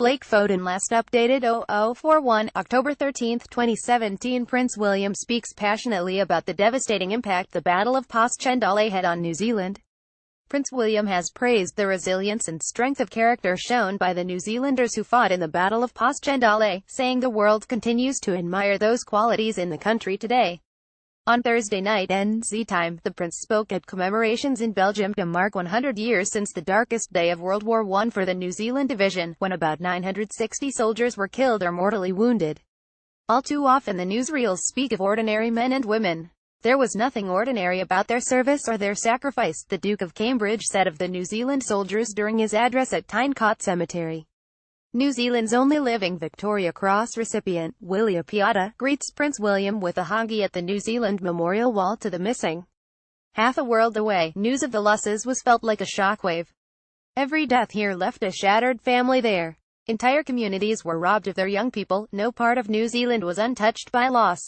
Blake FODEN Last updated 0041, October 13, 2017. Prince William speaks passionately about the devastating impact the Battle of Passchendaele had on New Zealand. Prince William has praised the resilience and strength of character shown by the New Zealanders who fought in the Battle of Passchendaele, saying the world continues to admire those qualities in the country today. On Thursday night NZ time, the prince spoke at commemorations in Belgium to mark 100 years since the darkest day of World War I for the New Zealand division, when about 960 soldiers were killed or mortally wounded. All too often the newsreels speak of ordinary men and women. There was nothing ordinary about their service or their sacrifice, the Duke of Cambridge said of the New Zealand soldiers during his address at Tyncott Cemetery. New Zealand's only living Victoria Cross recipient, Willie Piata, greets Prince William with a huggy at the New Zealand Memorial Wall to the missing. Half a world away, news of the losses was felt like a shockwave. Every death here left a shattered family there. Entire communities were robbed of their young people. No part of New Zealand was untouched by loss.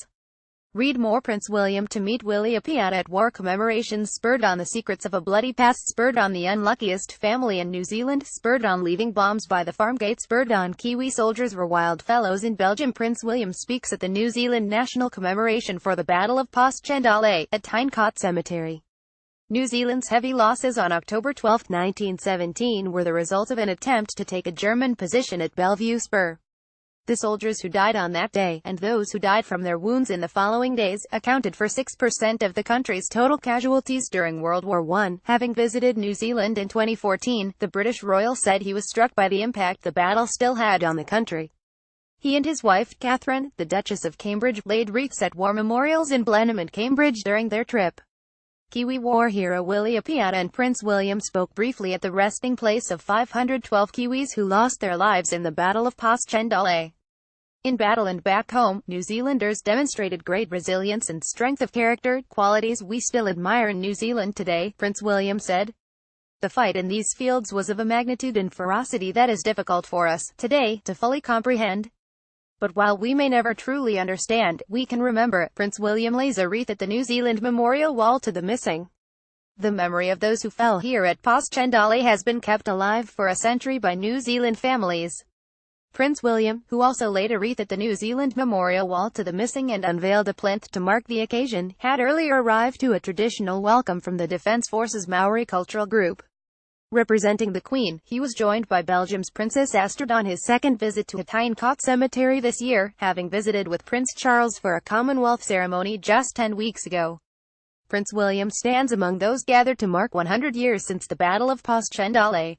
Read more. Prince William to meet Willie Piata at war commemorations spurred on the secrets of a bloody past, spurred on the unluckiest family in New Zealand, spurred on leaving bombs by the farm gate, spurred on Kiwi soldiers were wild fellows in Belgium. Prince William speaks at the New Zealand National Commemoration for the Battle of Passchendaele at Tyncott Cemetery. New Zealand's heavy losses on October 12, 1917 were the result of an attempt to take a German position at Bellevue Spur. The soldiers who died on that day, and those who died from their wounds in the following days, accounted for 6% of the country's total casualties during World War I. Having visited New Zealand in 2014, the British royal said he was struck by the impact the battle still had on the country. He and his wife, Catherine, the Duchess of Cambridge, laid wreaths at war memorials in Blenheim and Cambridge during their trip. Kiwi war hero Willie Piata and Prince William spoke briefly at the resting place of 512 Kiwis who lost their lives in the Battle of Passchendaele. In battle and back home, New Zealanders demonstrated great resilience and strength of character, qualities we still admire in New Zealand today, Prince William said. The fight in these fields was of a magnitude and ferocity that is difficult for us, today, to fully comprehend. But while we may never truly understand, we can remember. Prince William lays a wreath at the New Zealand Memorial Wall to the missing. The memory of those who fell here at Passchendaele has been kept alive for a century by New Zealand families. Prince William, who also laid a wreath at the New Zealand Memorial Wall to the missing and unveiled a plinth to mark the occasion, had earlier arrived to a traditional welcome from the Defence Forces Maori cultural group. Representing the Queen, he was joined by Belgium's Princess Astrid on his second visit to Tyncott Cemetery this year, having visited with Prince Charles for a Commonwealth ceremony just 10 weeks ago. Prince William stands among those gathered to mark 100 years since the Battle of Passchendaele.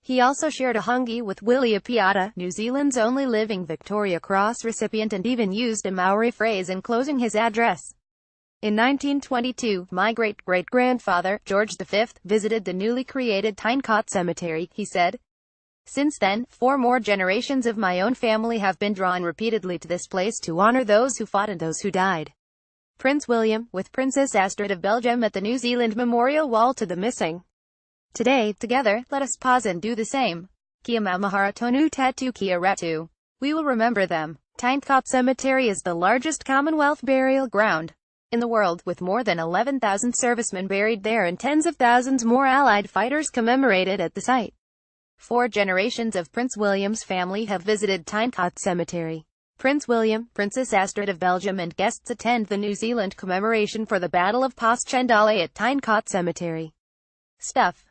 He also shared a huggy with Willie Piata, New Zealand's only living Victoria Cross recipient, and even used a Maori phrase in closing his address. In 1922, my great-great-grandfather, George V, visited the newly created Tyncott Cemetery, he said. Since then, 4 more generations of my own family have been drawn repeatedly to this place to honor those who fought and those who died. Prince William, with Princess Astrid of Belgium at the New Zealand Memorial Wall to the missing. Today, together, let us pause and do the same. Kia mamahara tonu tatu kia ratu. We will remember them. Tyncott Cemetery is the largest Commonwealth burial ground in the world, with more than 11,000 servicemen buried there and tens of thousands more Allied fighters commemorated at the site. 4 generations of Prince William's family have visited Tyncott Cemetery. Prince William, Princess Astrid of Belgium and guests attend the New Zealand commemoration for the Battle of Passchendaele at Tyncott Cemetery. Stuff.